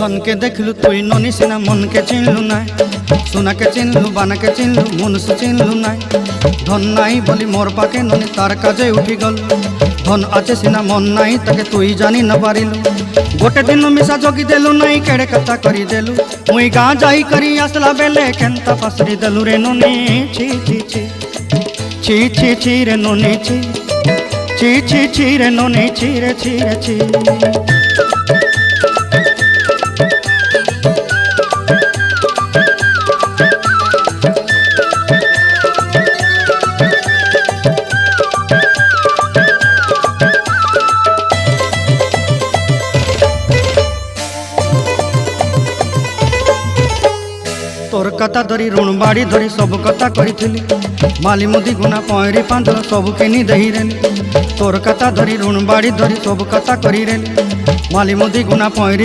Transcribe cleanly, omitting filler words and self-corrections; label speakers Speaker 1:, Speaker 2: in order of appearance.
Speaker 1: धन के देखलु तुई ननी सिना मन के चिन्हलु ना सोना के चिन्हलु बाना के चिन्हलु मनुष्य चिन्हलु ना धन नाई बोली मोर पाके ननी तार काजे उठी गल धन आचे सिना मन नाई ताके तुई जानी न पारिलु गोटे दिन मिसा जगी देलु नाई केड़े कथा करी देलु मुई गाँ जाई करी आसला बेले केंता पासरी देलु रे ननी छी छी छी छी छी छी रे ननी छी छी छी छी रे ननी छी रे छी रे छी। तोर कथा धरी ऋण बाड़ी धरी सब कथा करी माली मुदी गुना पहरी पांदर सब किनी दही रेली तोर कथा धरी ऋण बाड़ी धरी सब कथा करी रेली माली मुदी गुना पहरी